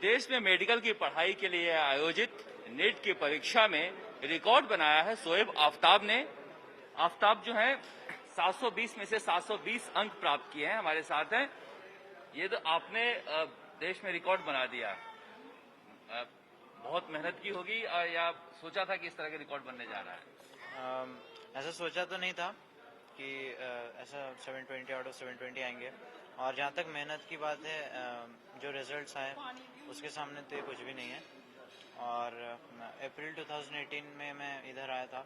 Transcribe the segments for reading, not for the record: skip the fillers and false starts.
देश में मेडिकल की पढ़ाई के लिए आयोजित नीट की परीक्षा में रिकॉर्ड बनाया है शोएब आफ्ताब ने। आफ्ताब जो है 720 में से 720 अंक प्राप्त किए हैं, हमारे साथ हैं। ये तो आपने देश में रिकॉर्ड बना दिया। बहुत मेहनत की होगी या सोचा था कि इस तरह का रिकॉर्ड बनने जा रहा है? ऐसा सोचा तो नहीं था कि ऐसा 720 आउट ऑफ 720 आएंगे। और जहाँ तक मेहनत की बात है, जो रिजल्ट्स आए उसके सामने तो ये कुछ भी नहीं है। और अप्रैल 2018 में मैं इधर आया था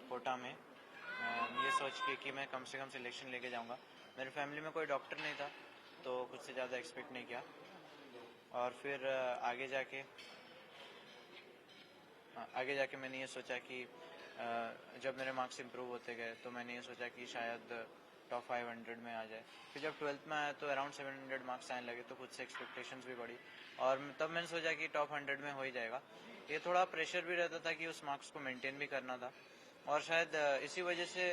कोटा में, ये सोच के कि मैं कम से कम सिलेक्शन लेके जाऊंगा। मेरे फैमिली में कोई डॉक्टर नहीं था तो खुद से ज़्यादा एक्सपेक्ट नहीं किया। और फिर आगे जाके मैंने ये सोचा कि जब मेरे मार्क्स इंप्रूव होते गए तो मैंने ये सोचा कि शायद टॉप 500 में आ जाए। फिर जब 12th में आया तो अराउंड 700 मार्क्स आने लगे तो खुद से एक्सपेक्टेशंस भी बढ़ी और तब मैंने सोचा कि टॉप 100 में हो ही जाएगा। ये थोड़ा प्रेशर भी रहता था कि उस मार्क्स को मेंटेन भी करना था और शायद इसी वजह से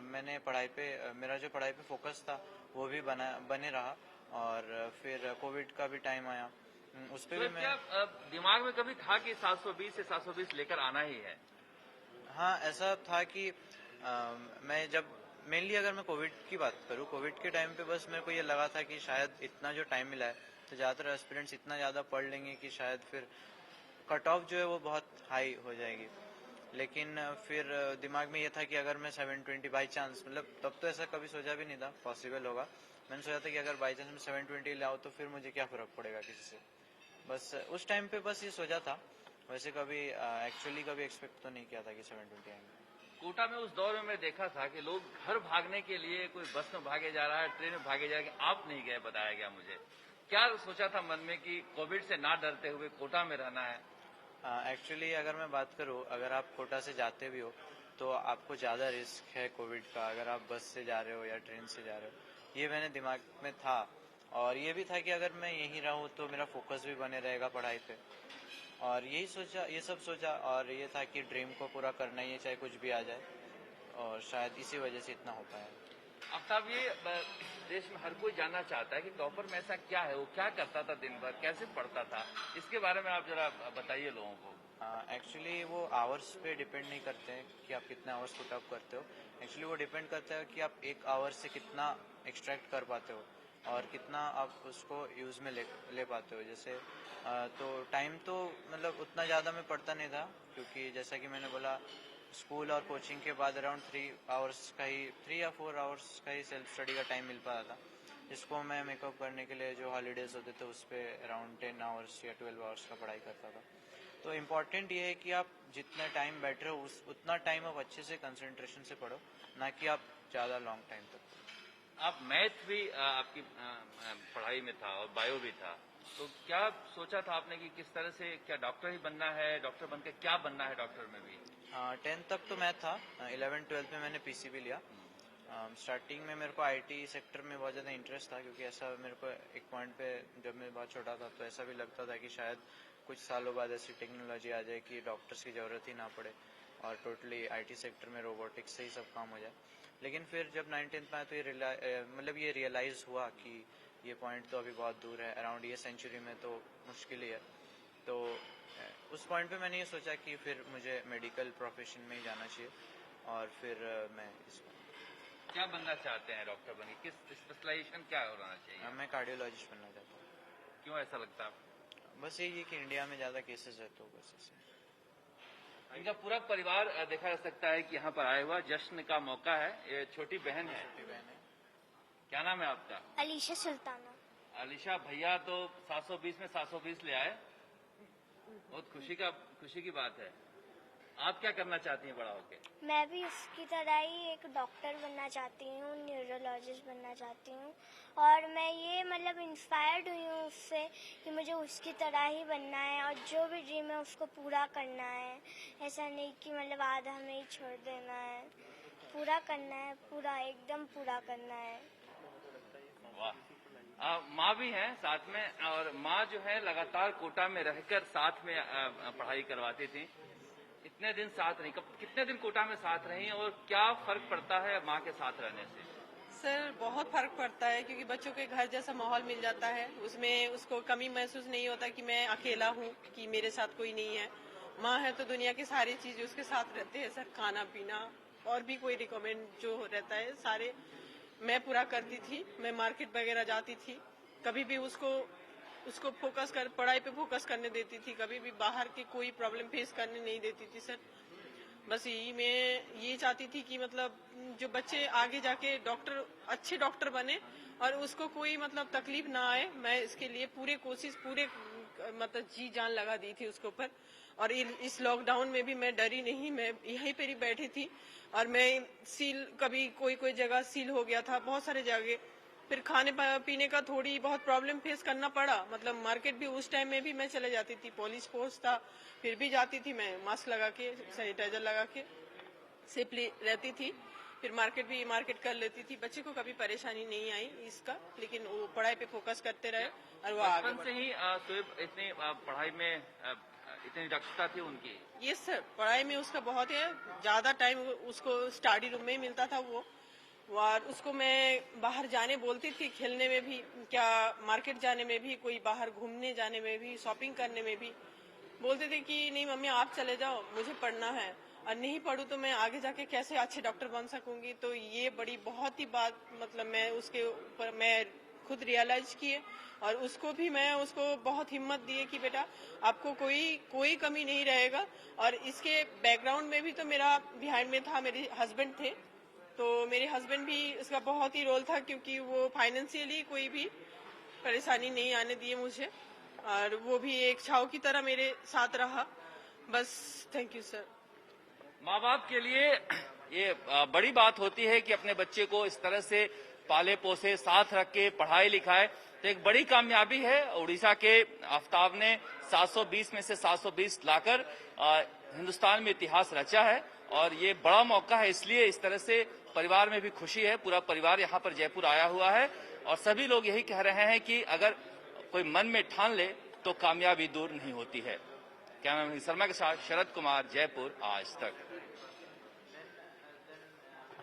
मैंने मेरा जो पढ़ाई पे फोकस था वो भी बने रहा। और फिर कोविड का भी टाइम आया, उस पर तो भी क्या दिमाग में कभी था कि 720 से 720 लेकर आना ही है? हाँ, ऐसा था कि मैं जब मेनली अगर मैं कोविड की बात करूँ, कोविड के टाइम पे बस मेरे को ये लगा था कि शायद इतना जो टाइम मिला है तो ज़्यादातर एस्पिरेंट्स इतना ज़्यादा पढ़ लेंगे कि शायद फिर कट ऑफ जो है वो बहुत हाई हो जाएगी। लेकिन फिर दिमाग में ये था कि अगर मैं 720 बाई चांस, मतलब तब तो ऐसा कभी सोचा भी नहीं था पॉसिबल होगा। मैंने सोचा था कि अगर बाई चांस मैं 720 लाऊं तो फिर मुझे क्या फ़र्क पड़ेगा किसी से। बस उस टाइम पे बस ये सोचा था। वैसे कभी एक्चुअली कभी एक्सपेक्ट तो नहीं किया था कि 720 आएंगे। कोटा में उस दौर में मैं देखा था कि लोग घर भागने के लिए कोई बस में भागे जा रहा है, ट्रेन में भागे जा रहा है। आप नहीं गए, बताया गया मुझे। क्या सोचा था मन में कि कोविड से ना डरते हुए कोटा में रहना है? एक्चुअली अगर मैं बात करूँ, अगर आप कोटा से जाते भी हो तो आपको ज़्यादा रिस्क है कोविड का अगर आप बस से जा रहे हो या ट्रेन से जा रहे हो। ये मैंने दिमाग में था और ये भी था कि अगर मैं यहीं रहूँ तो मेरा फोकस भी बने रहेगा पढ़ाई पे। और ये सब सोचा और ये था कि ड्रीम को पूरा करना ही है चाहे कुछ भी आ जाए, और शायद इसी वजह से इतना हो पाया। आफ्ताब, ये देश में हर कोई जानना चाहता है कि टॉपर में ऐसा क्या है, वो क्या करता था दिन भर, कैसे पढ़ता था? इसके बारे में आप जरा बताइए लोगों को। एक्चुअली वो आवर्स पे डिपेंड नहीं करते हैं कि आप कितने आवर्स पुट अप करते हो। एक्चुअली वो डिपेंड करता है कि आप एक आवर से कितना एक्सट्रैक्ट कर पाते हो और कितना आप उसको यूज़ में ले पाते हो। जैसे तो टाइम तो मतलब उतना ज़्यादा मैं पढ़ता नहीं था क्योंकि जैसा कि मैंने बोला स्कूल और कोचिंग के बाद अराउंड 3 या 4 आवर्स का ही सेल्फ स्टडी का टाइम मिल पाता था, जिसको मैं मेकअप करने के लिए जो हॉलीडेज होते थे उस पर अराउंड 10 आवर्स या 12 आवर्स का पढ़ाई करता था। तो इम्पॉर्टेंट ये है कि आप जितना टाइम बैठ रहे हो उतना टाइम आप अच्छे से कंसंट्रेशन से पढ़ो, ना कि आप ज़्यादा लॉन्ग टाइम तक पढ़ो। आप मैथ भी आपकी पढ़ाई में था और बायो भी था, तो क्या सोचा था आपने कि किस तरह से, क्या डॉक्टर ही बनना है? डॉक्टर बनकर क्या बनना है डॉक्टर में भी? 10th तक तो मैथ था, 11th-12th में मैंने पीसीबी लिया। स्टार्टिंग में मेरे को आईटी सेक्टर में बहुत ज़्यादा इंटरेस्ट था क्योंकि ऐसा मेरे को एक पॉइंट पे जब मैं बहुत छोटा था तो ऐसा भी लगता था कि शायद कुछ सालों बाद ऐसी टेक्नोलॉजी आ जाए कि डॉक्टर्स की ज़रूरत ही ना पड़े और टोटली आईटी सेक्टर में रोबोटिक्स से ही सब काम हो जाए। लेकिन फिर जब 9th में आया तो ये रियलाइज़ हुआ कि ये पॉइंट तो अभी बहुत दूर है, अराउंड ये सेंचुरी में तो मुश्किल ही है। तो उस पॉइंट पे मैंने ये सोचा कि फिर मुझे मेडिकल प्रोफेशन में ही जाना चाहिए और फिर मैं इसको। क्या बनना चाहते हैं डॉक्टर बने? किस स्पेशलाइजेशन क्या होना चाहिए? मैं कार्डियोलॉजिस्ट बनना चाहता हूँ। क्यों ऐसा लगता है? बस यही है कि इंडिया में ज़्यादा केसेस है तो बस इसे। इनका पूरा परिवार देखा जा सकता है कि यहाँ पर आया हुआ जश्न का मौका है। ये छोटी बहन है। क्या नाम है आपका? अलीशा सुल्ताना। अलीशा, भैया तो 720 में 720 ले आए, बहुत खुशी की बात है। आप क्या करना चाहती हैं बड़ा होके? मैं भी उसकी तरह ही एक डॉक्टर बनना चाहती हूँ, न्यूरोलॉजिस्ट बनना चाहती हूँ। और मैं ये मतलब इंस्पायर्ड हुई हूँ उससे कि मुझे उसकी तरह ही बनना है और जो भी ड्रीम है उसको पूरा करना है। ऐसा नहीं कि मतलब आधा में ही छोड़ देना है, पूरा करना है, पूरा एकदम पूरा करना है। वाह। माँ भी हैं साथ में, और माँ जो है लगातार कोटा में रहकर साथ में पढ़ाई करवाती थी। इतने दिन साथ रही, कितने दिन कोटा में साथ रही और क्या फर्क पड़ता है माँ के साथ रहने से? सर बहुत फर्क पड़ता है, क्योंकि बच्चों के घर जैसा माहौल मिल जाता है, उसमें उसको कमी महसूस नहीं होता कि मैं अकेला हूँ, कि मेरे साथ कोई नहीं है। माँ है तो दुनिया की सारी चीज उसके साथ रहते हैं सर, खाना पीना और भी कोई रिकमेंड जो रहता है सारे मैं पूरा करती थी। मैं मार्केट वगैरह जाती थी, कभी भी उसको पढ़ाई पे फोकस करने देती थी, कभी भी बाहर की कोई प्रॉब्लम फेस करने नहीं देती थी सर। बस यही मैं ये चाहती थी कि मतलब जो बच्चे आगे जाके अच्छे डॉक्टर बने और उसको कोई मतलब तकलीफ ना आए। मैं इसके लिए पूरे मतलब जी जान लगा दी थी उसके ऊपर। और इस लॉकडाउन में भी मैं डरी नहीं, मैं यहीं पर ही बैठी थी। और मैं कभी कोई जगह सील हो गया था, बहुत सारे जगह। फिर खाने पीने का थोड़ी बहुत प्रॉब्लम फेस करना पड़ा। मतलब मार्केट भी उस टाइम में भी मैं चले जाती थी, पुलिस पोस्ट था, फिर भी जाती थी मैं मास्क लगा के, सैनिटाइजर लगा के सेफली रहती थी। फिर मार्केट कर लेती थी। बच्चे को कभी परेशानी नहीं आई इसका, लेकिन वो पढ़ाई पे फोकस करते रहे और वो आगे बचपन से ही शोएब इतनी पढ़ाई में इतनी दक्षता थी उनकी। ये सर पढ़ाई में उसका बहुत है, ज्यादा टाइम उसको स्टडी रूम में ही मिलता था वो। और उसको मैं बाहर जाने बोलती थी, खेलने में भी क्या, मार्केट जाने में भी, कोई बाहर घूमने जाने में भी, शॉपिंग करने में भी बोलते थे कि नहीं मम्मी आप चले जाओ, मुझे पढ़ना है, और नहीं पढ़ूं तो मैं आगे जाके कैसे अच्छे डॉक्टर बन सकूंगी। तो ये बहुत ही बात मतलब मैं उसके ऊपर मैं खुद रियलाइज किए। और उसको बहुत हिम्मत दिए कि बेटा आपको कोई कमी नहीं रहेगा। और इसके बैकग्राउंड में भी तो मेरा बिहाइंड में था, मेरे हस्बैंड थे, तो मेरे हस्बैंड भी इसका बहुत ही रोल था, क्योंकि वो फाइनेंशियली कोई भी परेशानी नहीं आने दिए मुझे। और वो भी एक छाव की तरह मेरे साथ रहा। बस थैंक यू सर। माँ बाप के लिए ये बड़ी बात होती है कि अपने बच्चे को इस तरह से पाले पोसे, साथ रख के पढ़ाई लिखाए। तो एक बड़ी कामयाबी है उड़ीसा के आफ्ताब ने 720 में से 720 लाकर हिंदुस्तान में इतिहास रचा है। और ये बड़ा मौका है, इसलिए इस तरह से परिवार में भी खुशी है। पूरा परिवार यहाँ पर जयपुर आया हुआ है और सभी लोग यही कह रहे हैं कि अगर कोई मन में ठान ले तो कामयाबी दूर नहीं होती है। कैमरामैन शर्मा के साथ शरद कुमार, जयपुर, आज तक।